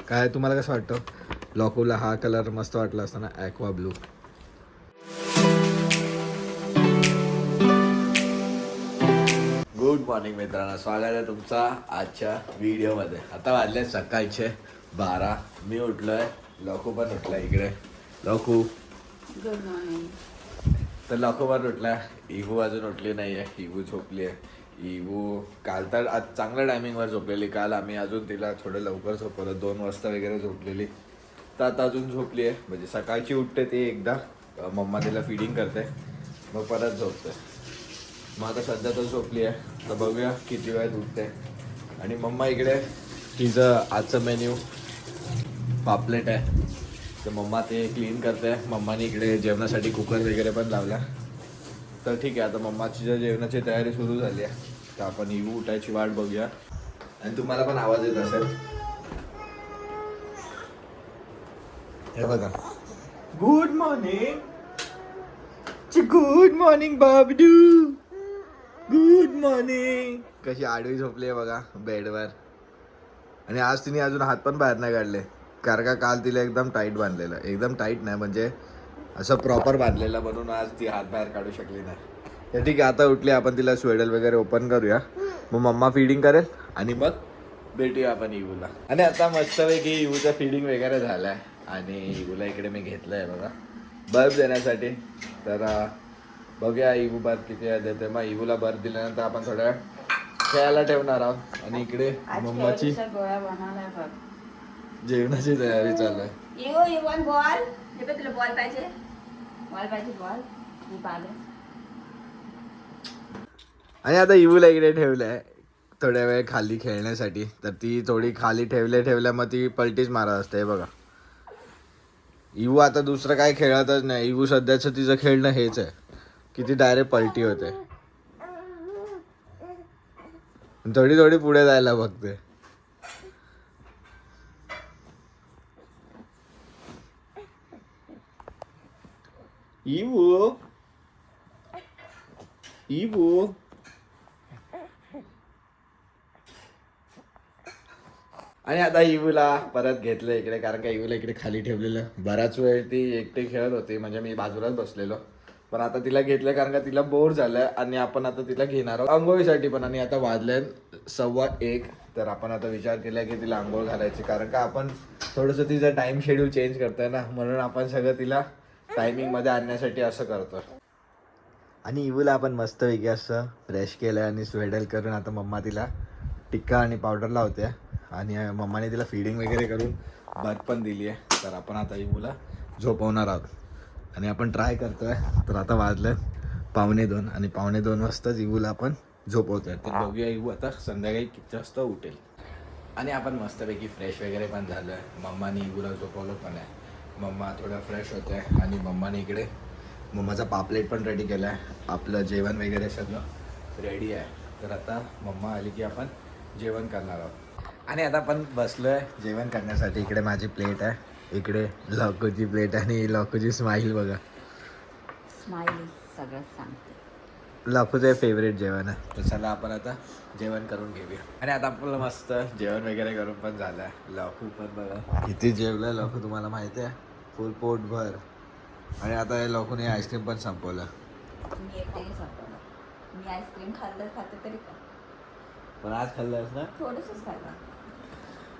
काय तुम्हाला कसं वाटतं? लॉकोला हा कलर मस्त वाटला असता ना, ॲक्वा ब्लू. गुड मॉर्निंग मित्रांनो, स्वागत आहे तुमचा आजच्या व्हिडिओमध्ये. आता वाजले सकाळचे 12. मी उठलोय, लॉको पण उठला इकडे. लॉको गुड मॉर्निंग. तर लॉको पण उठला. इवू अजून उठली नाही आहे, इवू झोपली आहे. इवू काल तर आज चांगल्या टायमिंगवर झोपलेली. काल आम्ही अजून तिला थोडं लवकर झोपवलं, 2 वाजता वगैरे झोपलेली. तर आता अजून झोपली आहे. म्हणजे सकाळची उठते ती एकदा, मम्मा तिला फिडिंग करते, मग परत झोपते. मग आता सध्या तर झोपली आहे. तर बघूया किती वेळात उठते. आणि मम्मा इकडे तिचं आजचं मेन्यू पापलेट आहे, तर मम्मा ते क्लीन करते. मम्माने इकडे जेवणासाठी कुकर वगैरे पण लावला. तर ठीक आहे, आता मम्माची जर जेवणाची तयारी सुरू झाली आहे, तर आपण इवू उठायची वाट बघूया. आणि तुम्हाला पण आवाज येत असेल, हे बघा. गुड मॉर्निंग, गुड मॉर्निंग बाबडू, गुड मॉर्निंग. कशी आडवी झोपली आहे बघा बेडवर. आणि आज तिने अजून हात पण बाहेर नाही काढले, कारण का काल तिला एकदम टाईट बांधलेलं. एकदम टाईट नाही म्हणजे असं प्रॉपर बांधलेलं, म्हणून आज ती हात बाहेर काढू शकली नाही. तर ठीक आहे, आता उठली, आपण तिला स्वेडल वगैरे ओपन करूया. मग मम्मा फिडिंग करेल आणि मग भेटूया आपण इवूला. आणि आता मस्तपैकी इवूचं फिडिंग वगैरे झालं आहे. आणि इवूला इकडे मी घेतलं आहे बघा बर्फ देण्यासाठी. तर बघूया इवू बर्फ किती वेळ देते. मग इवूला बर्फ दिल्यानंतर आपण थोड्या वेळ खेळायला ठेवणार आहोत. आणि इकडे मम्माची गोळ्या बनवलाय बघ. जेवणाची तयारी चालू आहे. You want ball? हे बघ, तुला बॉल पाहिजे? बॉल पाहिजे, बॉल. मी पाहिजे. आणि आता इवूला इकडे ठेवलंय थोड्या वेळ खाली खेळण्यासाठी. तर ती थोडी खाली ठेवल्या मग ती पलटीच मारत असते. बघा, इवू आता दुसरं काय खेळतच नाही. इवू सध्याचं तिचं खेळणं हेच आहे की ती डायरेक्ट पलटी होते. थोडी थोडी पुढे जायला बघते. इवू, इवू, आणि आता इवूला परत घेतलं इकडे, कारण का इवूला इकडे खाली ठेवलेलं. बराच वेळ ती एकटी खेळत होती, म्हणजे मी बाजूलाच बसलेलो. पण आता तिला घेतलं कारण का तिला बोर झालंय. आणि आपण आता तिला घेणार आहोत आंघोळीसाठी पण. आणि आता वाजले 1:15. तर आपण आता विचार केला की तिला आंघोळ घालायची, कारण का आपण थोडंसं तिचं टाइम शेड्यूल चेंज करतोय ना, म्हणून आपण सगळं तिला टायमिंगमध्ये आणण्यासाठी असं करतो. आणि इवूला आपण मस्तपैकी असं फ्रेश केलं आणि स्वेडल करून आता मम्मा तिला टिक्का आणि पावडर लावते. आणि मम्माने तिला फिडिंग वगैरे करून बर्फ पण दिली आहे. तर आपण आता इवूला झोपवणार आहोत आणि आपण ट्राय करतोय. तर आता वाजलं 1:15 आणि 2:15 वाजताच इवूला आपण झोपवतोय. तर बघूया इवू आता संध्याकाळी किती वाजता उठेल. आणि आपण मस्तपैकी फ्रेश वगैरे पण झालं आहे. मम्माने इवूला झोपवलं पण आहे. मम्मा थोडं फ्रेश होते आहे. आणि मम्माने इकडे मम्माचा पापलेट पण रेडी केला आहे. आपलं जेवण वगैरे सगळं रेडी आहे. तर आता मम्मा आली की आपण जेवण करणार आहोत. आणि आता आपण बसलो आहे जेवण करण्यासाठी. इकडे माझी प्लेट आहे, इकडे लॉकोची प्लेट आणि लॉकोची स्माईल बघा. स्माइली सगळं सांगते. लॉकोचं फेवरेट जेवण आहे. तर चला आपण आता जेवण करून घेऊया. आणि आता आपलं मस्त जेवण वगैरे करून पण झालं आहे. लॉको पण बघा किती जेवलं लॉको, तुम्हाला माहिती आहे, फुल पोटभर. आणि आता लॉकोने आईस्क्रीम पण संपवलं. मी एकटेही संपवलं. मी आईस्क्रीम खाते तरी का पण आज खाल्लंस ना? थोडंसंच खाल्लं.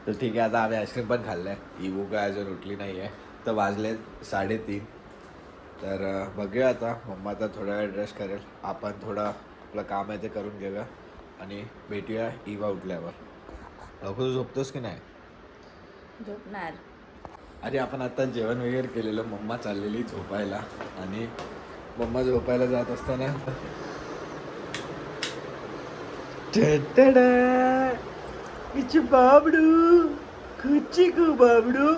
तर ठीक आहे, आता आम्ही आईस्क्रीम पण खाल्लं आहे. इवू काय अजून उठली नाही आहे. तर वाजले 3:30. तर बघूया आता. मम्मा आता थोडा वेळ ड्रेस करेल, आपण थोडं आपलं काम आहे ते करून घेऊया आणि भेटूया इवा उठल्यावर. लवकर झोपतोस की नाही? झोपणार. अरे आपण आता जेवण वगैरे केलेलं, मम्मा चाललेली झोपायला. आणि मम्मा झोपायला जात असताना बाबडू खुची कू बाबडू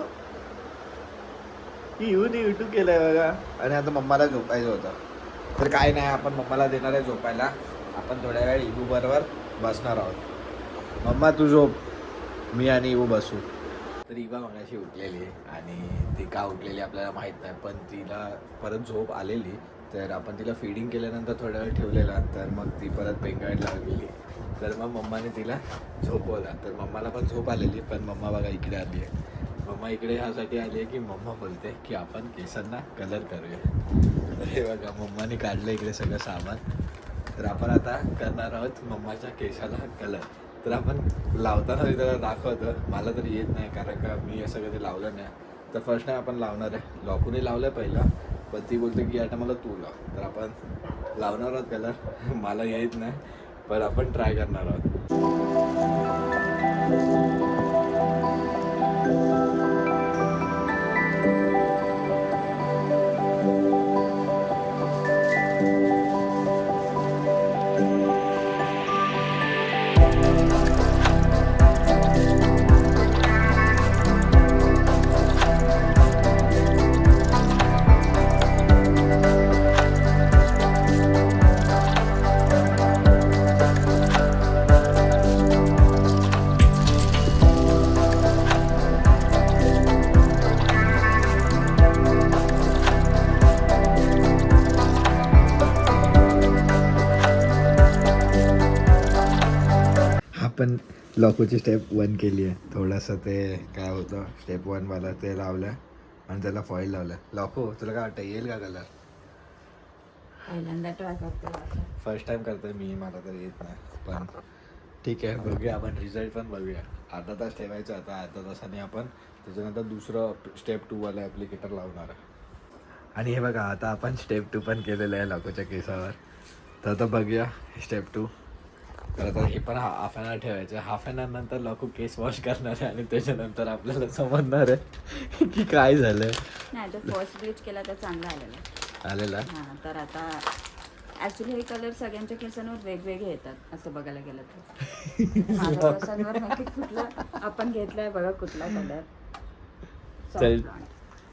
येऊन युट्यूब केलंय बघा. आणि आता मम्माला झोपायचं होतं. तर काय नाही, आपण मम्माला देणार आहे झोपायला. आपण थोड्या वेळ इवू बरोबर बसणार आहोत. मम्मा तू झोप, मी आणि इवू बसू. तर इवा मगाशी उठलेली आणि ती का उठलेली आपल्याला माहीत नाही, पण तिला परत झोप आलेली. तर आपण तिला फिडिंग केल्यानंतर थोड्या वेळ ठेवलेला, तर मग ती परत पेंगायला लागलेली. तर मग मम्माने तिला झोपवला. तर मम्माला पण झोप आलेली, पण मम्मा बघा इकडे आली आहे. मम्मा इकडे ह्यासाठी आली आहे की मम्मा बोलते की आपण केसांना कलर करूया. तर हे बघा मम्माने काढलं इकडे सगळं सामान. तर आपण आता करणार आहोत मम्माच्या केसाला कलर. तर आपण लावताना मी त्याला दाखवतो. मला तरी येत नाही कारण का मी असं कधी लावलं नाही. तर फर्स्ट टाइम आपण लावणार आहे. लॉकूने लावलं पहिला, पण ती बोलते की आता मला तू लाव. तर आपण लावणार आहोत कलर. मला येत नाही पण आपण ट्राय करणार आहोत. आपण लॉकोची स्टेप 1 केली आहे. थोडंसं ते काय होतं स्टेप 1 वाला ते लावलं आणि त्याला फॉईल लावलं. लॉको तुला काय वाटतं येईल का कलर? पहिल्यांदा ट्राय करते. फर्स्ट टाइम करतोय मी, मला तर येत नाही पण ठीक आहे बघूया. आपण रिझल्ट पण बघूया. अर्धा तास ठेवायचं आता. अर्धा तासाने आपण त्याच्यानंतर दुसरं स्टेप 2 वाला ॲप्लिकेटर लावणार आहे. आणि हे बघा आता आपण स्टेप 2 पण केलेलं आहे लॉकोच्या केसावर. तर आता बघूया स्टेप 2. तर आता हे पण हाफ ॲन आवर ठेवायचं. हाफ ॲन आवर नंतर लॉको केस वॉश करणार आहे आणि त्याच्यानंतर आपल्याला समजणार आहे की काय झालं. नाही तर फर्स्ट ब्लीच केला तर चांगला आलेला. आलेला हां तर आता ॲक्च्युली हे कलर सगळ्यांच्या केसांवर वेगवेगळे येतात असं बघायला गेलं तर. माझ्या केसांवर नक्की कुठला आपण घेतलाय बघा कुठला कलर. चल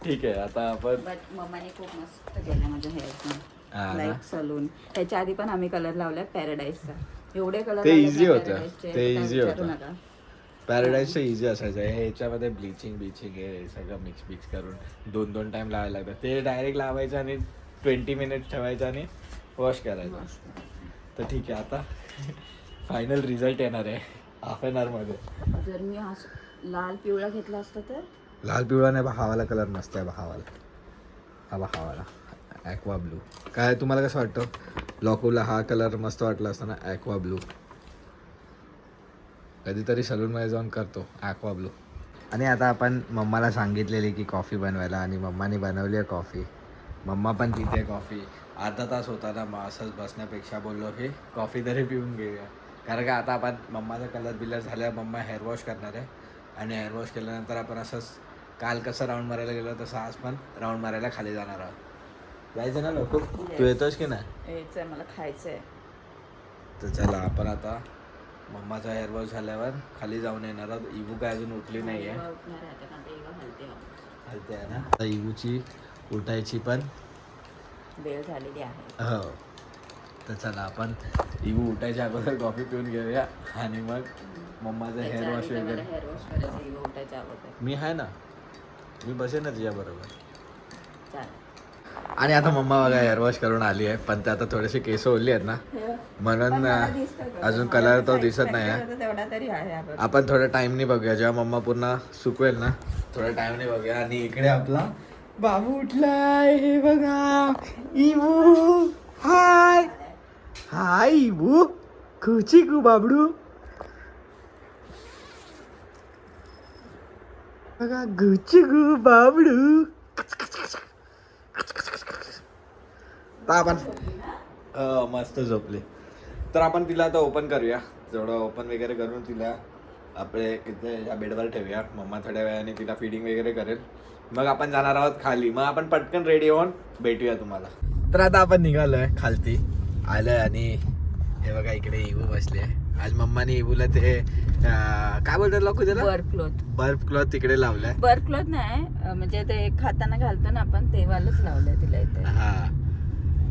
ठीक आहे. आता आपण बट मम्माने खूप मस्त केलं माझ्या हेअरचं. हा ना? Like salon. ह्याच्या आधी पण आम्ही कलर लावलाय पॅराडाईजचा. एवढे कलर ते easy होतं. ते easy होतं. पॅराडाईजचं इझी असायचं. हे ह्याच्यामध्ये ब्लिचिंग हे सगळं मिक्स करून 2 टाइम लावायला लागतं. ते डायरेक्ट लावायचं आणि 20 मिनिट्स ठेवायचं आणि वॉश करायचं. तर ठीक आहे आता फायनल रिझल्ट येणार आहे हाफ ॲन आवरमध्ये. जर मी हा लाल पिवळा घेतला असता तर लाल पिवळा नाही, हावाला कलर मस्त आहे. हावाला ॲक्वा ब्लू. काय तुम्हाला कसं वाटतं? लॉकोला हा कलर मस्त वाटला असता ना, ॲक्वा ब्लू. कधीतरी सलूनमध्ये जाऊन करतो ॲक्वा ब्लू. आणि आता आपण मम्माला सांगितलेली की कॉफी बनवायला आणि मम्माने बनवली आहे कॉफी. मम्मा पण पिते कॉफी. अर्धा तास होता ना, मग असंच बसण्यापेक्षा बोललो की कॉफी तरी पिऊन घेऊया. कारण का आता आपण मम्माचा कलर बिलर झाल्यावर मम्मा हेअर वॉश करणार आहे आणि हेअर वॉश केल्यानंतर आपण असंच काल कसं राऊंड मारायला गेलो तसं आज पण राऊंड मारायला खाली जाणार आहोत. जायचं ना लोक? तू येतोस की नाही? यायचंय मला खायचंय. तर चला आपण आता मम्माचा हेअर वॉश झाल्यावर खाली जाऊन येणार आहोत. इवू काय अजून उठली नाही आहे. हलते आहे ना. आता इवूची उठायची पण वेळ झालेली आहे. हो. तर चला आपण इवू उठायच्या अगोदर कॉफी पिऊन घेऊया आणि मग मम्माचं हेअर वॉश वगैरे. हेअर वॉश करायचं उठायच्या अगोदर. मी आहे ना, मी बसेन ना तुझ्याबरोबर. चालेल. आणि आता मम्मा बघा हेअर वॉश करून आली आहे, पण ते आता थोडेसे केस ओढली आहेत ना म्हणून अजून कलर तो दिसत नाही आहे. तेवढा तरी आहे. आपण थोड्या टाइमनी बघूया, जेव्हा मम्मा पूर्ण सुकवेल ना थोड्या टाइमने बघूया. आणि इकडे आपला बाबू उठलाय, हे बघा. इवू हाय हाय इवू. खुची गु बाबडू बघा. गुची गु बाबडू. तर आपण मस्त झोपले. तर आपण तिला आता ओपन करूया. जेवढं ओपन वगैरे करून तिला आपले इथे या बेडवर ठेवूया. मम्मा थोड्या वेळाने तिला फिडिंग वगैरे करेल. मग आपण जाणार आहोत खाली. मग आपण पटकन रेडी होऊन भेटूया तुम्हाला. तर आता आपण निघालोय खालती आलोय आणि हे बघा इकडे इवू बसले. आज मम्माने इवूला ते काय बोलतात लोक त्याला, बर्फ क्लॉथ तिकडे लावलाय. बर्फ क्लॉथ नाही म्हणजे ते खाताना घालतो ना आपण ते वालच लावलंय तिला इथे. हा.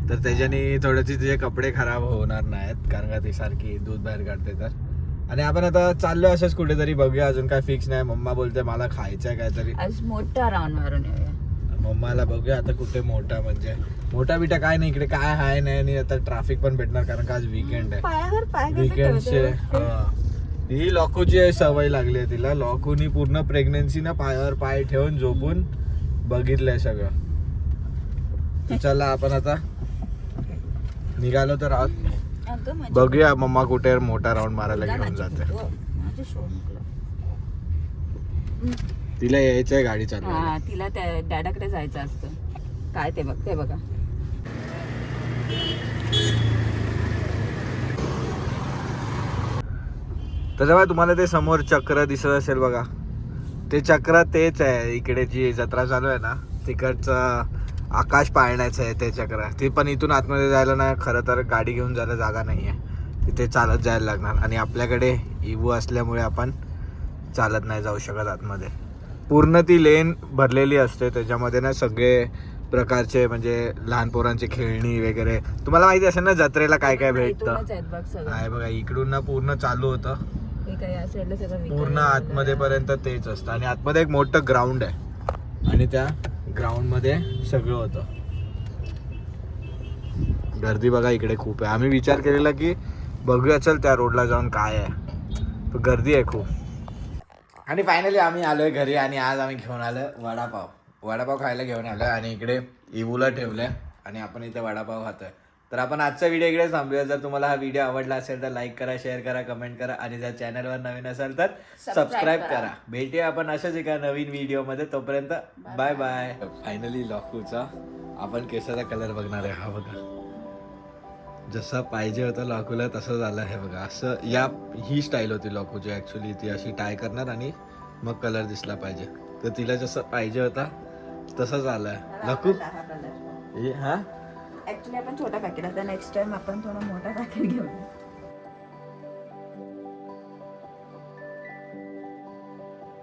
तर त्याच्याने थोडेसे तिचे कपडे खराब होणार नाहीत कारण का ती सारखी दूध बाहेर काढते. तर आणि आपण आता चाललोय असंच कुठेतरी बघूया. अजून काय फिक्स नाही. मम्मा बोलते मला खायचंय काहीतरी. आज मोठा राऊंड मारून येऊया. मम्माला बघूया आता कुठे मोठा म्हणजे मोठा बिटा काय नाही इकडे काय आहे नाही. आणि आता ट्रॅफिक पण भेटणार कारण का आज वीकेंड आहे. पायावर पाय वीकेंडचे ही लॉकूची सवय लागली आहे तिला. लॉकूनी पूर्ण प्रेग्नन्सी ना पायावर पाय ठेवून झोपून बघितलंय सगळं. तर चला आपण आता निघालो तर आहोत. अगं माझी बघूया मम्मा कुठे मोठा राऊंड मारायला घेऊन जाते. माझं शोधलं. तिला यायचंय गाडी चालवायला. हा तिला त्या डॅडाकडे जायचं असतं. काय ते बघ ते बघा. त्याच्यामुळे तुम्हाला ते समोर चक्र दिसत असेल बघा, ते चक्र तेच आहे. इकडे जी जत्रा चालू आहे ना तिकडचं आकाश पाळण्याचं आहे ते चक्र. ते पण इथून आतमध्ये जायला ना खरं तर गाडी घेऊन जायला जागा नाही आहे, तिथे चालत जायला लागणार. आणि आपल्याकडे इवू असल्यामुळे आपण चालत नाही जाऊ शकत आतमध्ये. पूर्ण ती लेन भरलेली असते, त्याच्यामध्ये ना सगळे प्रकारचे म्हणजे लहान पोरांची खेळणी वगैरे. तुम्हाला माहिती असेल ना जत्रेला काय काय भेटतं. इथूनच आहेत बघ सगळं. आहे बघा इकडून ना पूर्ण चालू होतं हे काय या साईडला सगळं विकायला पूर्ण आतमध्ये पर्यंत तेच असतं. आणि आतमध्ये एक मोठं ग्राउंड आहे आणि त्या ग्राउंड मध्ये सगळं होतं. गर्दी बघा इकडे खूप आहे. आम्ही विचार केलेला की बघूया चल त्या रोडला जाऊन काय आहे, तर गर्दी आहे खूप. आणि फायनली आम्ही आलोय घरी आणि आज आम्ही घेऊन आलो वडापाव खायला घेऊन आलोय. आणि इकडे इवूला ठेवलंय आणि आपण इथे वडापाव खातोय. तर आपण आजचा व्हिडिओ इकडे थांबूया. जर तुम्हाला हा व्हिडिओ आवडला असेल तर लाईक करा, शेअर करा, कमेंट करा आणि जर चॅनलवर नवीन असाल तर सबस्क्राईब करा. भेटूया आपण अशाच एका नवीन व्हिडिओमध्ये. तोपर्यंत बाय बाय. फायनली लॉकूचा आपण केसाचा कलर बघणार आहे. हा बघा जसा पाहिजे होता लॉकूला तसं झालं आहे बघा. असं ही स्टाईल होती लॉकूची ऍक्च्युली. ती अशी टाय करणार आणि मग कलर दिसला पाहिजे. तर तिला जसं पाहिजे होता तसं झालंय लॉकू. हा ऍक्च्युली आपण छोटा पॅकेट आता नेक्स्ट टाइम आपण थोडा मोठा पॅकेट घेऊ.